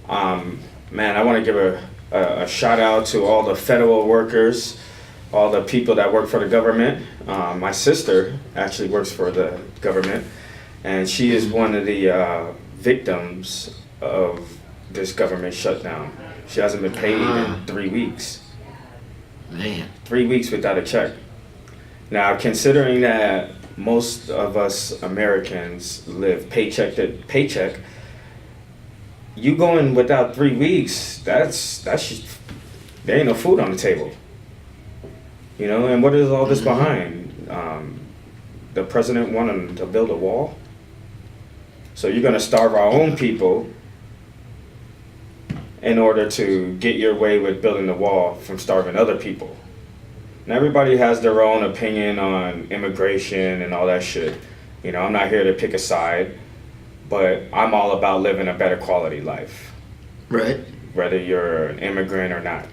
Man, I want to give a shout out to all the federal workers, all the people that work for the government. My sister actually works for the government, and she is one of the victims of this government shutdown. She hasn't been paid in 3 weeks. Man. 3 weeks without a check. Now, considering that most of us Americans live paycheck to paycheck, you going without 3 weeks, that's there ain't no food on the table. You know, and what is all this behind? The president wanting to build a wall? So you're gonna starve our own people in order to get your way with building the wall from starving other people. And everybody has their own opinion on immigration and all that shit. You know, I'm not here to pick a side, but I'm all about living a better quality life. Right. Whether you're an immigrant or not,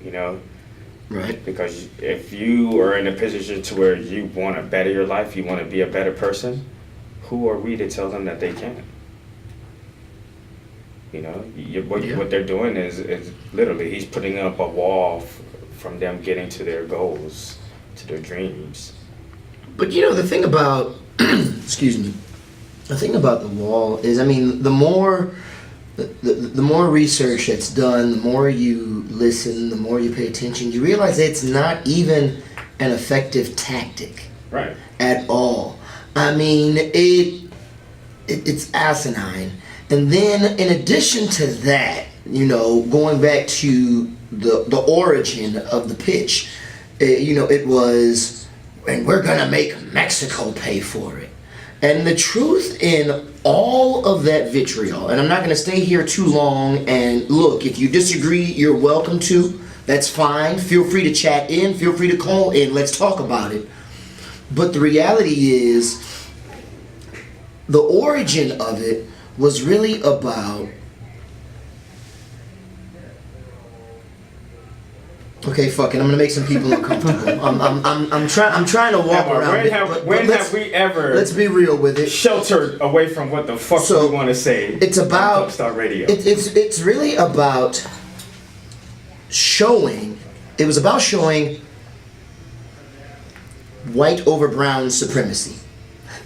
you know? Right. Because if you are in a position to where you want to better your life, you want to be a better person, who are we to tell them that they can't? You know, what they're doing is literally, he's putting up a wall from them getting to their goals, to their dreams. But you know, the thing about, excuse me, the thing about the wall is, I mean, the more research that's done, the more you listen, the more you pay attention, you realize it's not even an effective tactic. Right. At all. I mean, it's asinine. And then, in addition to that, you know, going back to the origin of the pitch, you know, it was, and we're gonna make Mexico pay for it. And the truth in all of that vitriol, and I'm not gonna stay here too long, and look, if you disagree, you're welcome to. That's fine. Feel free to chat in, feel free to call in, let's talk about it. But the reality is, the origin of it was really about, okay, fuck it, I'm gonna make some people uncomfortable. I'm trying to walk around it. When have we ever? Let's be real with it. Sheltered away from what the fuck we want to say. It's about JumpStartRadio. It's really about showing. It was about showing white over brown supremacy.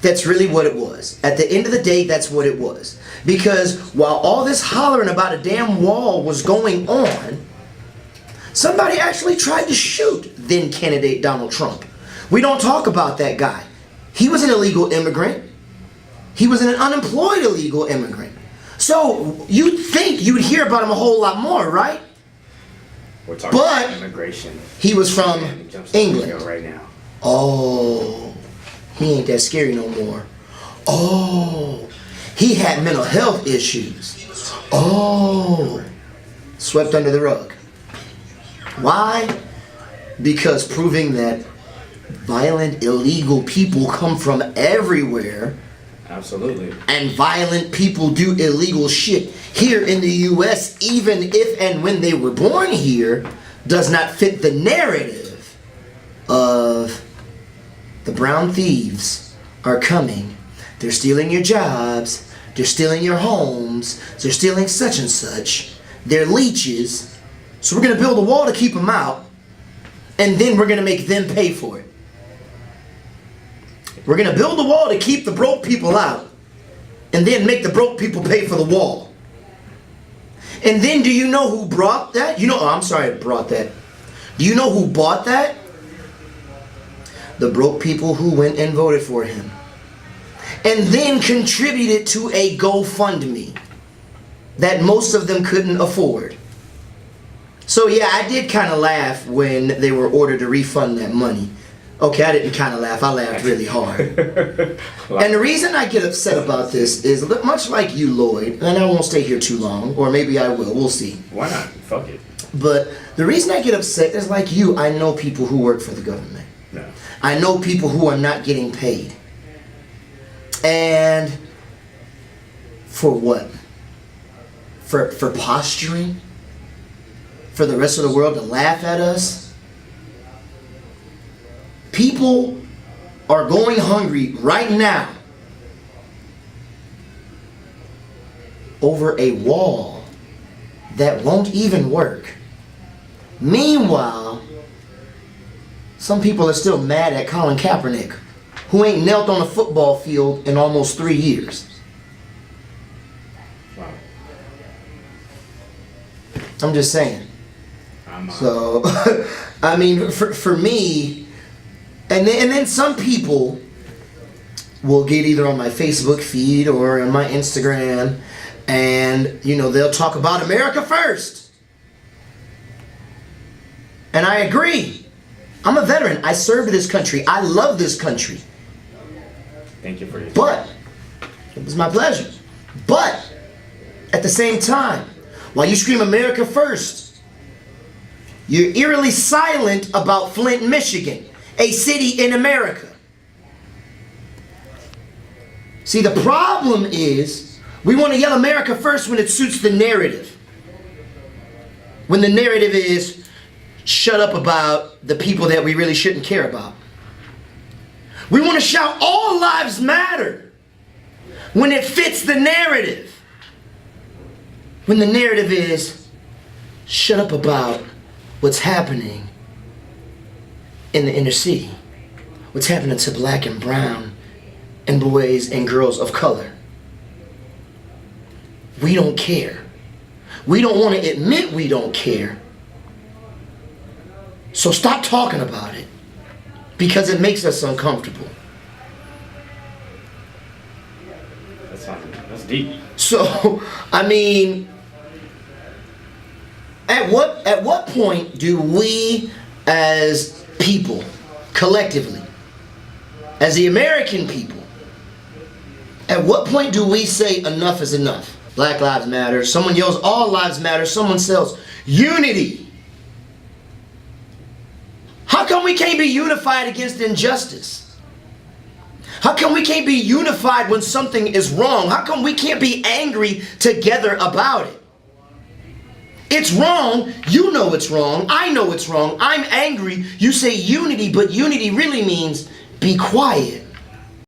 That's really what it was. At the end of the day, that's what it was. Because while all this hollering about a damn wall was going on, somebody actually tried to shoot then candidate Donald Trump. We don't talk about that guy. He was an illegal immigrant. He was an unemployed illegal immigrant. So you'd think you'd hear about him a whole lot more, right? We're talking about immigration. He was from England right now. Oh, he ain't that scary no more. Oh, he had mental health issues. Oh, swept under the rug. Why? Because proving that violent, illegal people come from everywhere. Absolutely. And violent people do illegal shit here in the U.S., even if and when they were born here, does not fit the narrative of the brown thieves are coming. They're stealing your jobs. They're stealing your homes. They're stealing such and such. They're leeches. So we're going to build a wall to keep them out. And then we're going to make them pay for it. We're going to build a wall to keep the broke people out. And then make the broke people pay for the wall. And then do you know who brought that? Do you know who bought that? The broke people who went and voted for him. And then contributed to a GoFundMe that most of them couldn't afford. So yeah, I did kind of laugh when they were ordered to refund that money. Okay, I didn't kind of laugh, I laughed really hard. And the reason I get upset about this is, much like you, Lloyd, and I won't stay here too long, or maybe I will, we'll see. Why not? Fuck it. But the reason I get upset is, like you, I know people who work for the government. No. I know people who are not getting paid. And for what? For posturing? For the rest of the world to laugh at us? People are going hungry right now over a wall that won't even work. Meanwhile, some people are still mad at Colin Kaepernick, who ain't knelt on a football field in almost 3 years. Wow. I'm just saying. So, I mean, for me, and then some people will get either on my Facebook feed or on my Instagram, and, you know, they'll talk about America first. And I agree. I'm a veteran. I served this country. I love this country. Thank you for your time. But, it was my pleasure. But, at the same time, while you scream America first, you're eerily silent about Flint, Michigan, a city in America. See, the problem is we want to yell America first when it suits the narrative. When the narrative is shut up about the people that we really shouldn't care about. We want to shout all lives matter when it fits the narrative. When the narrative is shut up about what's happening in the inner city, what's happening to black and brown and boys and girls of color. We don't care. We don't want to admit we don't care. So stop talking about it, because it makes us uncomfortable. That's deep. So, I mean, at what point do we as people, collectively, as the American people, at what point do we say enough is enough? Black lives matter. Someone yells all lives matter. Someone sells unity. How come we can't be unified against injustice? How come we can't be unified when something is wrong? How come we can't be angry together about it? It's wrong. You know it's wrong. I know it's wrong. I'm angry. You say unity, but unity really means be quiet.